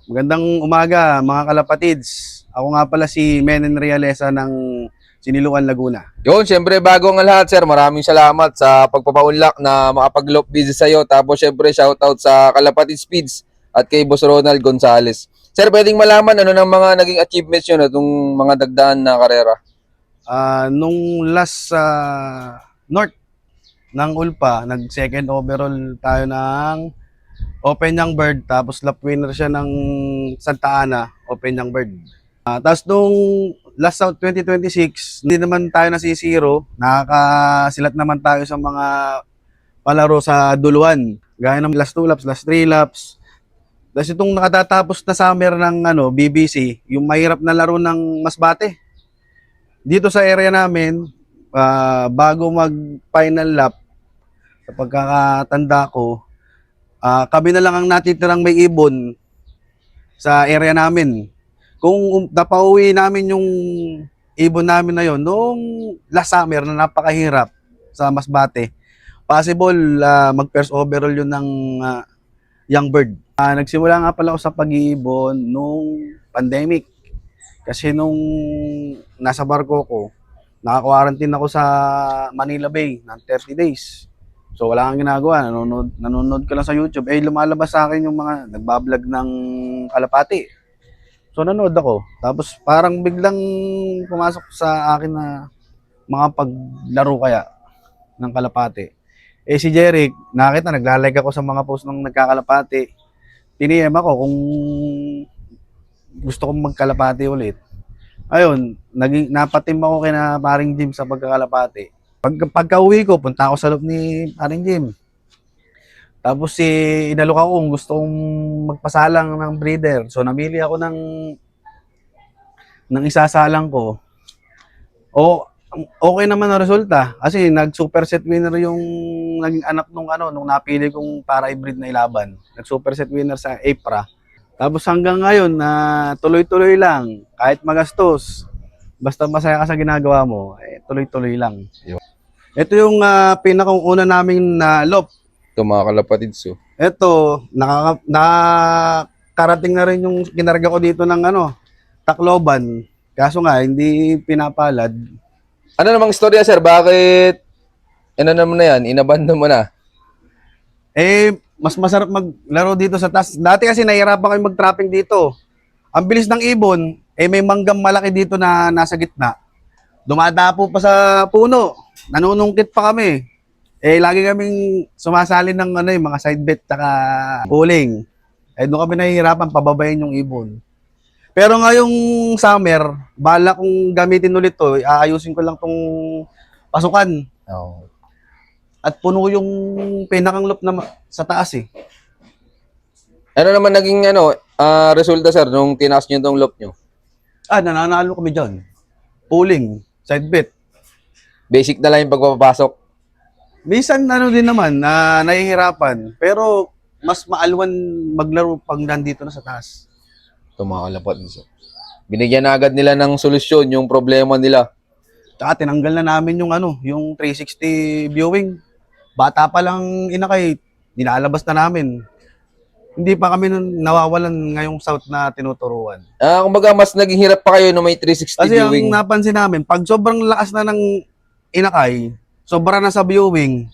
Magandang umaga mga kalapatids. Ako nga pala si Menen Realesa ng Siniluan, Laguna. Yun, syempre bago ang lahat sir, maraming salamat sa pagpapaunlak na makapag-loop visit sa'yo. Tapos syempre shoutout sa Kalapatid Speeds at kay Boss Ronald Gonzales. Sir, pwedeng malaman ano ng mga naging achievements yun at yung mga dagdahan na karera? Nung last sa North ng Ulpa, nag-second overall tayo ng Open Young Bird. Tapos lap winner siya ng Santa Ana, Open Young Bird. Tapos nung last South 2026, hindi naman tayo nasisiro. Nakakasilat naman tayo sa mga palaro sa duluan. Gaya ng last 2 laps, last 3 laps. Tapos itong nakatatapos na summer ng BBC, yung mahirap na laro ng Masbate. Dito sa area namin, bago mag-final lap, sa pagkakatanda ko, kami na lang ang natitirang may ibon sa area namin. Kung napauwi namin yung ibon namin na yon noong last summer na napakahirap sa Masbate, possible mag first overall yun ng young bird. Nagsimula nga pala ako sa pag-iibon nung pandemic. Kasi nung nasa barko ko, naka-quarantine ako sa Manila Bay ng 30 days. So wala kang ginagawa, nanonood ka lang sa YouTube. Lumalabas sa akin yung mga nagbablog ng kalapati. So nanood ako. Tapos parang biglang pumasok sa akin na mga paglaro kaya ng kalapati. Si Jeric, nakita, naglalike ako sa mga post ng nagkakalapati. Tiniem ako kung gusto kong magkalapati ulit. Ayun, napatim ako kina Paring Jim sa pagkakalapati. Pagka-uwi ko, punta ako sa loob ni Paring Jim. Tapos inalok ako kung gusto kong magpasalang ng breeder. So namili ako ng isasalang ko. Okay naman ang resulta kasi nag-superset winner yung naging anak nung napili kong para i-breed na ilaban. Nag-superset winner sa APRA. Tapos hanggang ngayon na tuloy-tuloy lang, kahit magastos, basta masaya ka sa ginagawa mo, tuloy-tuloy lang. Ito yung pinakauna naming na lop. Ito mga Kalapatids. So. Ito, nakarating na rin yung kinarga ko dito ng Tacloban. Kaso nga, hindi pinapalad. Ano namang istorya sir? Bakit ano naman na yan? Inabandon mo na? Mas masarap maglaro dito sa taas. Dati kasi nahihirapan kayo mag-trapping dito. Ang bilis ng ibon, may manggang malaki dito na nasa gitna. Dumadapo pa sa puno. Nanunungkit pa kami. Lagi kaming sumasali ng mga side bet tsaka pulling. Doon kami nahihirapan pababayin yung ibon. Pero ngayong summer, bala kong gamitin ulit to, aayusin ko lang tong pasukan. Oo. At puno yung pinakang loop na sa taas eh. Ano naman naging resulta sir nung tinaas nyo itong loop nyo? Nananalo kami dyan. Pulling, side bet. Basic na lang yung pagpapasok. Minsan din naman na nahihirapan, pero mas maalwan maglaro pag nandito na sa taas. Ito mga Kalapatids. Binigyan na agad nila ng solusyon yung problema nila. Tsaka tinanggal na namin yung 360 viewing. Bata pa lang inakay, nilalabas na namin. Hindi pa kami nawawalan ngayong South na tinuturuan. Kumbaga mas naging hirap pa kayo no may 360 Kasi viewing. ang napansin namin, pag sobrang lakas na ng inakay, sobra na sa viewing,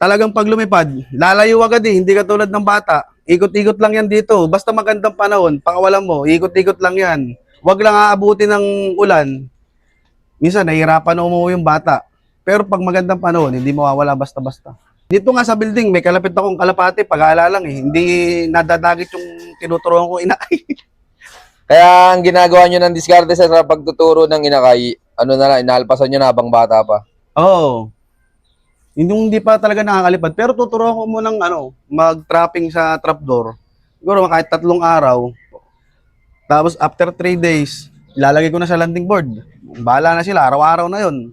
talagang pag lumipad, lalayo agad hindi katulad ng bata. Ikot-ikot lang yan dito. Basta magandang panahon, pakawalan mo, ikot-ikot lang yan. Huwag lang aabutin ng ulan. Minsan, nahihirapan na umuwi yung bata. Pero pag magandang panahon, hindi mawawala basta-basta. Dito nga sa building, may kalapit akong kalapati, pag-aala lang hindi nadadagit yung tinuturuan ko inakay. Kaya ang ginagawa nyo ng diskarte sa pagtuturo ng inakay, inaalpasan nyo na habang bata pa. Oo. Hindi pa talaga nakakalipad. Pero tuturuan ko munang mag-trapping sa trapdoor. Siguro kahit 3 araw. Tapos after 3 days, ilalagay ko na sa landing board. Bahala na sila, araw-araw na yon.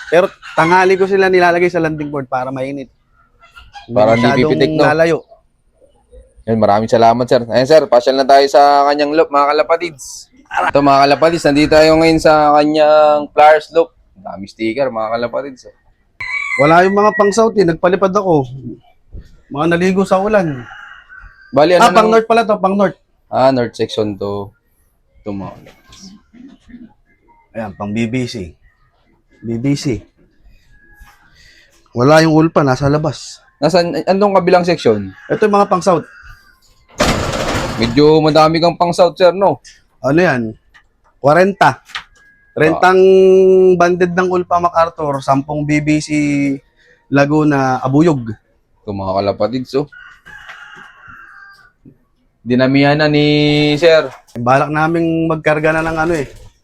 Pero tanghali ko sila nilalagay sa landing board para mainit. Para hindi pipitik, no? Lalayo. Yan, maraming salamat, sir. Ayan, sir, pasyal na tayo sa kanyang loop, mga Kalapatids. Ito, mga Kalapatids, nandito tayo ngayon sa kanyang Flyers loop. Dami sticker, mga Kalapatids. Wala yung mga pang-south nagpalipad ako. Mga naligo sa ulan. Bali, Pang north pala to, pang north. North section to. Ito mga kalapatids. Ayan, pang BBC. BBC. Wala yung ulpa, nasa labas. Nasaan, andong kabilang section? Ito yung mga pang south. Medyo madami kang pang south, sir, no? Ano yan? 40. Rentang banded ng Ulpa MacArthur, 10 BBC Laguna Abuyog. Ito mga kalapatids, oh. Dinamihan na ni sir. Balak naming magkarga na ng ano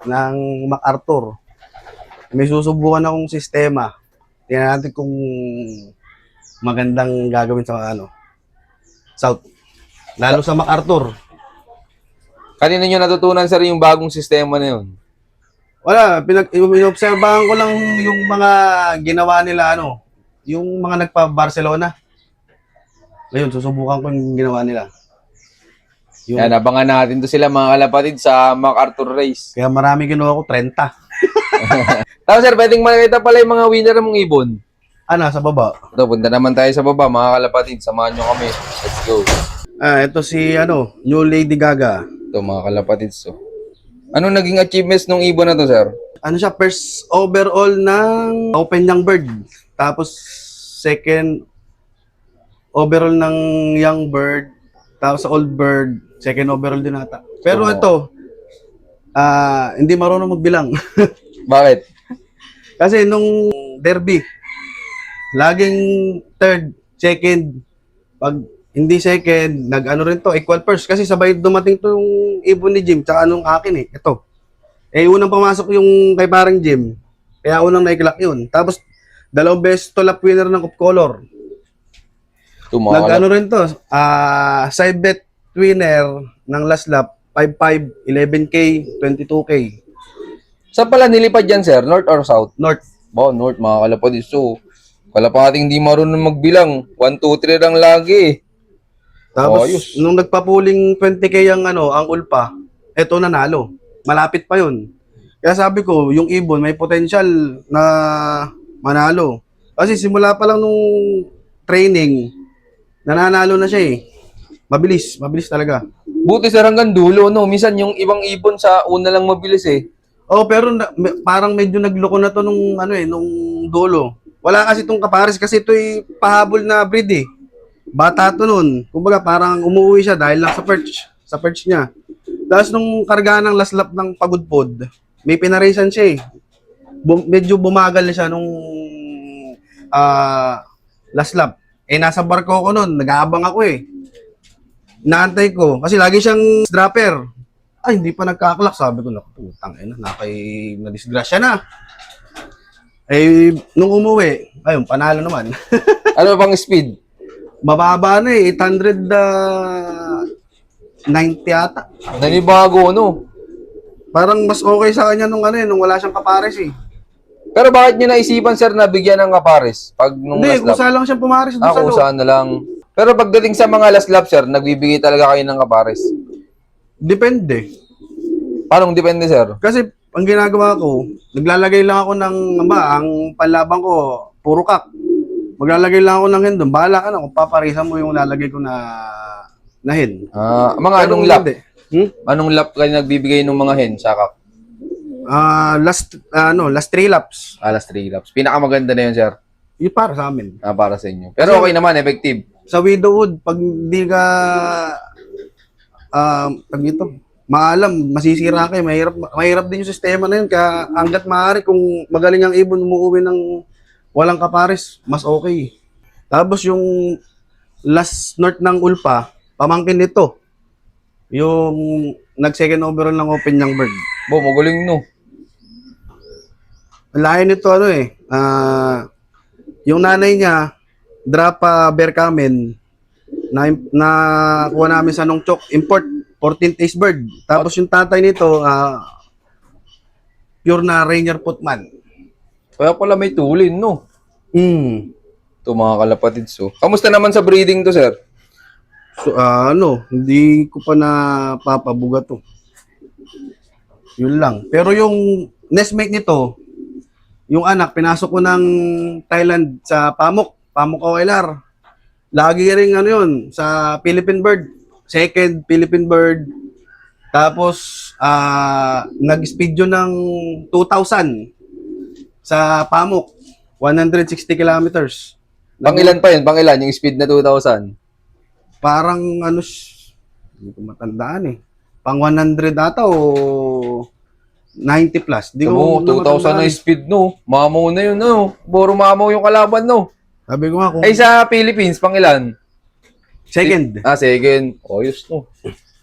ng MacArthur. May susubukan akong sistema. Tingnan natin kung magandang gagawin sa South. Lalo sa MacArthur. Kanina nyo natutunan, sir, yung bagong sistema na yun? Wala, inobserbahan ko lang yung mga ginawa nila yung mga nagpa-Barcelona. Ngayon, susubukan ko yung ginawa nila. Yan, abangan natin to sila mga kalapatid sa MacArthur Race. Kaya marami ginawa ko, 30. Tapos sir, pwedeng makita pala yung mga winner mong ibon. Sa baba. Ito, punta naman tayo sa baba mga kalapatid. Samahan nyo kami. Let's go. Ito si New Lady Gaga. Ito mga kalapatid. So, anong naging achievements ng ibon na to, sir? Siya, first overall ng Open Young Bird. Tapos second overall ng Young Bird. Tapos sa Old Bird, second overall din ata. Pero ito, hindi marunong magbilang. Bakit? Kasi nung derby, laging third, second. Pag hindi second, nag-ano rin to, equal first. Kasi sabay dumating to yung ibon ni Jim, tsaka nung akin ito. Unang pumasok yung kay parang Jim, kaya unang naikilak yun. Tapos, dalawang beses to lap winner ng Cup Color. Nag-ano rin to, side bet winner ng last lap, 5-5, 11K, 22K. Saan pala nilipad yan, sir? North or south? North. North, mga kalapatid. So, kalapating di marunong magbilang. 1, 2, 3 lang lagi. Tapos, nung nagpa-pooling 20K ang ulpa, eto nanalo. Malapit pa yun. Kaya sabi ko, yung ibon may potential na manalo. Kasi simula pa lang nung training, nananalo na siya Mabilis talaga. Buti sir hanggang dulo, no? Minsan yung ibang ibon sa una lang mabilis Pero parang medyo nagloko na to nung nung dulo. Wala kasi itong kapares kasi ito'y pahabol na breed Bata to nun. Kumbaga parang umuwi siya dahil lang sa perch niya. Tapos nung karga ng last lap ng pagudpod, may pinarisan siya medyo bumagal na siya nung last lap. Nasa barko ko nun, nag-aabang ako Naantay ko, kasi lagi siyang dropper. Ay, hindi pa nagkaklak. Sabi ko, putang na-disgrasya na. Nung umuwi, ayun, panalo naman. Ano bang speed? Mababa na 890 ata. Nanibago, no? Parang mas okay sa kanya nung nung wala siyang kapares Pero bakit niyo naisipan, sir, na bigyan ng kapares? Nung Hindi, last lap? kusa lang siyang pumares doon sa Kung loob. saan na lang. Pero pagdating sa mga last lap, sir, nagbibigay talaga kayo ng kapares? Depende. Paano depende, sir? Kasi ang ginagawa ko, naglalagay lang ako ng ang panlaban ko, puro kak. Maglalagay lang ako ng hen doon. Bahala ka na kung paparisan mo yung lalagay ko na hen. Mga Pero anong lap? hindi. Anong lap kayo nagbibigay ng mga hen, sakak? Last 3 laps. Last 3 laps. Pinakamaganda na yun, sir. Yung para sa amin. Para sa inyo. Pero okay naman, effective. Sa widowwood, pag hindi ka maalam, masisira kayo. Mahirap din yung sistema na yun. Kaya hanggat maaari, kung magaling ang ibon, umuwi ng walang kapares, mas okay. Tapos yung last north ng Ulpa, pamangkin nito. Yung nag-second overall ng Open Young Bird. Magaling, no? Layo nito yung nanay niya, Drapa Berkamen, na kuha namin sa Nongchok, import, 14th Ace Bird. Tapos yung tatay nito, pure na Rainier Putman. Kaya pala may tulin, no? Ito mga kalapatid. So, kamusta naman sa breeding to, sir? So, hindi ko pa napapabuga to. Yun lang. Pero yung nestmate nito, yung anak, pinasok ko ng Thailand sa Pamuk OLR. Lagi rin yun, sa Philippine Bird. second Philippine bird. Tapos, nag-speed yun ng 2,000 sa Pamuk. 160 kilometers. Pang-ilan pa yun? Pang-ilan? Yung speed na 2,000? Parang ano, hindi ko matandaan eh. Pang 100 ata o 90 plus. Di ko Mo, 2,000 na matandaan. speed, no? Mamaw na yun, no? Puro mamaw yung kalaban, no? Sabi ko nga kung Ay, sa Philippines, pang-ilan? second. Second. Ayos, no?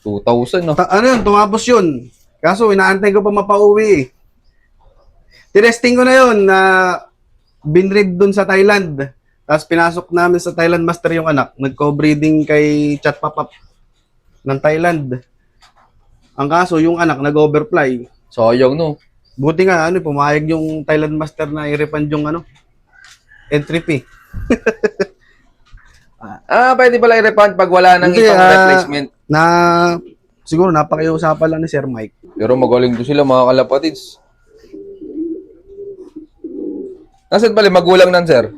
2,000, no? Ano yun, tumapos yun. Kaso inaantay ko pa mapauwi eh. Tinesting ko na yun na binreed dun sa Thailand. Tapos pinasok namin sa Thailand master yung anak. Nagko-breeding kay Chat Papap ng Thailand. Ang kaso, yung anak nag-overfly. Sayang, no? Buti nga, ano, pumayag yung Thailand master na i-refund yung ano, entry fee. Pwede pala i-refund pag wala nang Hindi, ibang replacement. Na, siguro napakiusapan lang ni Sir Mike. Pero magaling to sila, mga kalapatids. Nasaan pala magulang nan, sir?